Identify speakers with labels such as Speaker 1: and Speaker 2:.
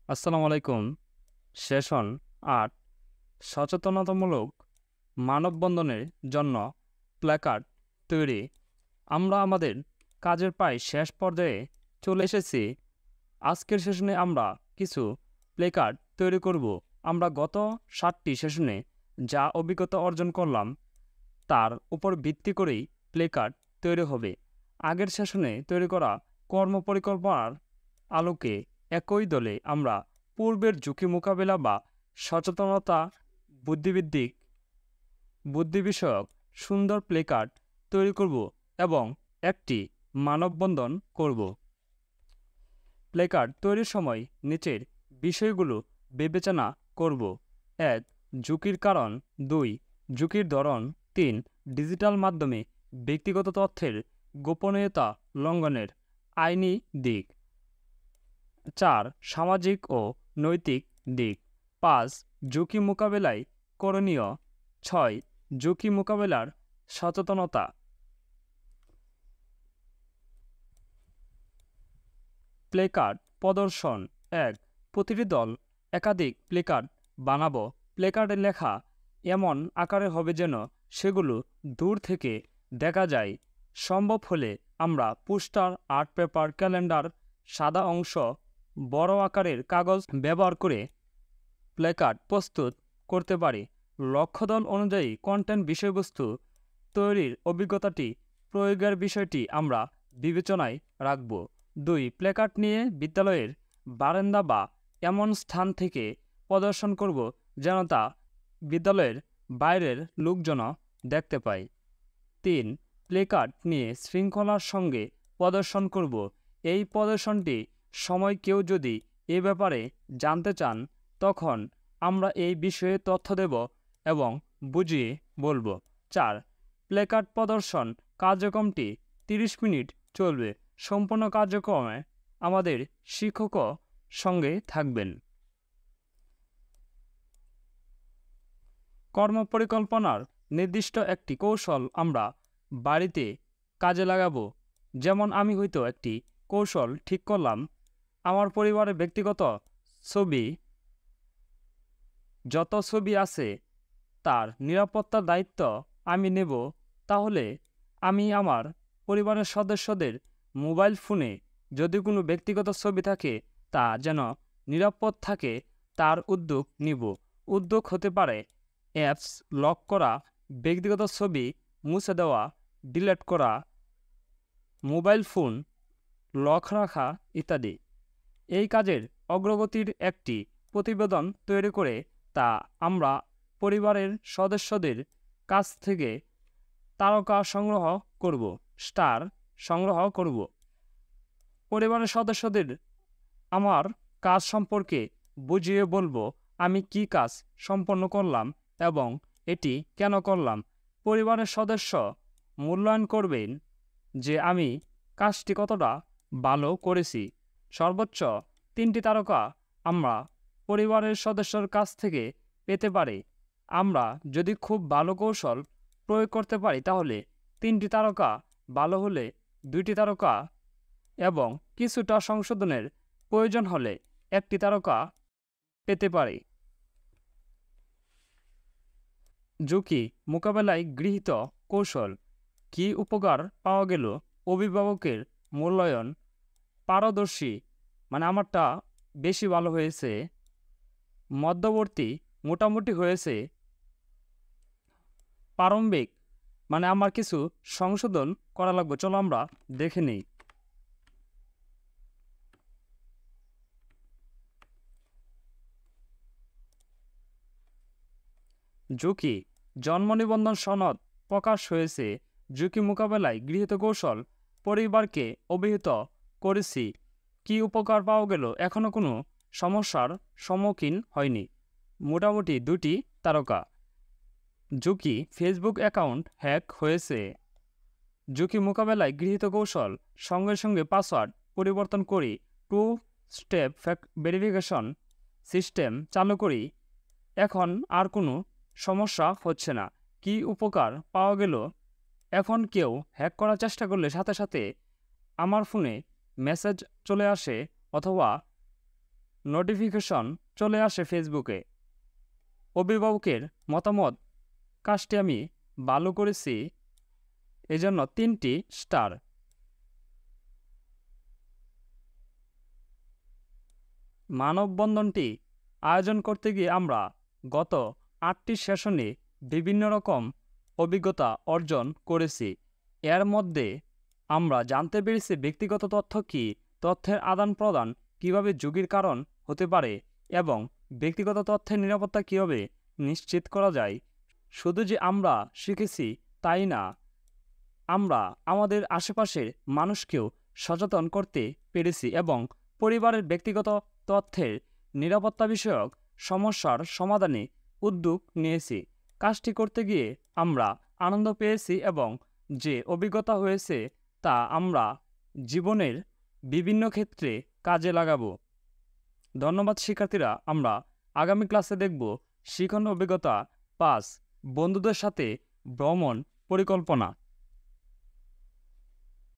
Speaker 1: আসসালামু আলাইকুম। সেশন ৮ সচেতনতামূলক মানববন্ধনের জন্য প্ল্যাকার্ড তৈরি। আমরা আমাদের কাজের প্রায় শেষ পর্যায়ে চলে এসেছি। আজকের সেশনে আমরা কিছু প্ল্যাকার্ড তৈরি করব। আমরা গত ৭টি সেশনে যা অভিজ্ঞতা অর্জন করলাম তার উপর ভিত্তি করেই প্ল্যাকার্ড তৈরি হবে। আগের সেশনে তৈরি করা কর্মপরিকল্পনার আলোকে একই দলে আমরা পূর্বের ঝুঁকি মোকাবেলা বা সচেতনতা বুদ্ধিবৃত্তিক বুদ্ধি বিষয়ক সুন্দর প্ল্যাকার্ড তৈরি করব এবং একটি মানববন্ধন করব। প্ল্যাকার্ড তৈরির সময় নিচের বিষয়গুলো বিবেচনা করব। ১. ঝুঁকির কারণ। ২. ঝুঁকির ধরন। ৩. ডিজিটাল মাধ্যমে ব্যক্তিগত তথ্যের গোপনীয়তা লঙ্ঘনের আইনি দিক। ৪. সামাজিক ও নৈতিক দিক। ৫. ঝুঁকি মোকাবেলায় করণীয়। ৬. ঝুঁকি মোকাবেলার সচেতনতা। প্ল্যাকার্ড প্রদর্শন। ১. প্রতিটি দল একাধিক প্ল্যাকার্ড বানাবো। প্ল্যাকার্ডে লেখা এমন আকারে হবে যেন সেগুলো দূর থেকে দেখা যায়। সম্ভব হলে আমরা পোস্টার, আর্ট পেপার, ক্যালেন্ডার, সাদা অংশ, বড় আকারের কাগজ ব্যবহার করে প্ল্যাকার্ড প্রস্তুত করতে পারি। লক্ষ্যদল অনুযায়ী কন্টেন্ট বিষয়বস্তু তৈরির অভিজ্ঞতাটি প্রয়োগের বিষয়টি আমরা বিবেচনায় রাখব। ২. প্ল্যাকার্ড নিয়ে বিদ্যালয়ের বারান্দা বা এমন স্থান থেকে প্রদর্শন করব যেন তা বিদ্যালয়ের বাইরের লোকজন দেখতে পায়। ৩. প্ল্যাকার্ড নিয়ে শৃঙ্খলার সঙ্গে প্রদর্শন করব। এই প্রদর্শনটি সময় কেউ যদি এ ব্যাপারে জানতে চান তখন আমরা এই বিষয়ে তথ্য দেব এবং বুঝিয়ে বলব। ৪. প্ল্যাকার্ড প্রদর্শন কার্যক্রমটি ৩০ মিনিট চলবে। সম্পূর্ণ কার্যক্রমে আমাদের শিক্ষকও সঙ্গে থাকবেন। কর্মপরিকল্পনার নির্দিষ্ট একটি কৌশল আমরা বাড়িতে কাজে লাগাবো। যেমন আমি হয়তো একটি কৌশল ঠিক করলাম, আমার পরিবারের ব্যক্তিগত ছবি যত ছবি আছে তার নিরাপত্তার দায়িত্ব আমি নেব। তাহলে আমি আমার পরিবারের সদস্যদের মোবাইল ফোনে যদি কোনো ব্যক্তিগত ছবি থাকে তা যেন নিরাপদ থাকে তার উদ্যোগ নিব। উদ্যোগ হতে পারে অ্যাপস লক করা, ব্যক্তিগত ছবি মুছে দেওয়া, ডিলিট করা, মোবাইল ফোন লক রাখা ইত্যাদি। এই কাজের অগ্রগতির একটি প্রতিবেদন তৈরি করে তা আমরা পরিবারের সদস্যদের কাছ থেকে তারকা সংগ্রহ করব, স্টার সংগ্রহ করব। পরিবারের সদস্যদের আমার কাজ সম্পর্কে বুঝিয়ে বলবো আমি কি কাজ সম্পন্ন করলাম এবং এটি কেন করলাম। পরিবারের সদস্য মূল্যায়ন করবেন যে আমি কাজটি কতটা ভালো করেছি। সর্বোচ্চ ৩টি তারকা আমরা পরিবারের সদস্যর কাছ থেকে পেতে পারি। আমরা যদি খুব ভালো কৌশল প্রয়োগ করতে পারি তাহলে ৩টি তারকা, ভালো হলে ২টি তারকা এবং কিছুটা সংশোধনের প্রয়োজন হলে ১টি তারকা পেতে পারি। ঝুঁকি মোকাবেলায় গৃহীত কৌশল। কী উপকার পাওয়া গেল? অভিভাবকের মূল্যায়ন পারদর্শী, মানে আমারটা বেশি ভালো হয়েছে, মধ্যবর্তী মোটামুটি হয়েছে, প্রারম্ভিক মানে আমার কিছু সংশোধন করা লাগবে। চলো আমরা দেখে নিই। ঝুঁকি জন্ম নিবন্ধন সনদ প্রকাশ হয়েছে। ঝুঁকি মোকাবেলায় গৃহীত কৌশল পরিবারকে অবহিত করেছি। কি উপকার পাওয়া গেল? এখনও কোনো সমস্যার সম্মুখীন হয়নি, মোটামুটি 2টি তারকা। ঝুঁকি ফেসবুক অ্যাকাউন্ট হ্যাক হয়েছে। ঝুঁকি মোকাবেলায় গৃহীত কৌশল সঙ্গে সঙ্গে পাসওয়ার্ড পরিবর্তন করি, 2 স্টেপ ভেরিফিকেশন সিস্টেম চালু করি। এখন আর কোনো সমস্যা হচ্ছে না। কি উপকার পাওয়া গেল? এখন কেউ হ্যাক করার চেষ্টা করলে সাথে সাথে আমার ফোনে মেসেজ চলে আসে অথবা নোটিফিকেশন চলে আসে ফেসবুকে। অভিভাবকের মতামত, কাজটি আমি ভালো করেছি, এজন্য 3টি স্টার। মানববন্ধনটি আয়োজন করতে গিয়ে আমরা গত 8টি সেশনে বিভিন্ন রকম অভিজ্ঞতা অর্জন করেছি। এর মধ্যে আমরা জানতে পেরেছি ব্যক্তিগত তথ্য কী, তথ্যের আদান প্রদান কীভাবে ঝুঁকির কারণ হতে পারে এবং ব্যক্তিগত তথ্যের নিরাপত্তা কীভাবে নিশ্চিত করা যায়। শুধু যে আমরা শিখেছি তাই না, আমরা আমাদের আশেপাশের মানুষকেও সচেতন করতে পেরেছি এবং পরিবারের ব্যক্তিগত তথ্যের নিরাপত্তা বিষয়ক সমস্যার সমাধানে উদ্যোগ নিয়েছি। কাজটি করতে গিয়ে আমরা আনন্দ পেয়েছি এবং যে অভিজ্ঞতা হয়েছে তা আমরা জীবনের বিভিন্ন ক্ষেত্রে কাজে লাগাবো। ধন্যবাদ শিক্ষার্থীরা। আমরা আগামী ক্লাসে দেখব শিখন অভিজ্ঞতা 5, বন্ধুদের সাথে ভ্রমণ পরিকল্পনা।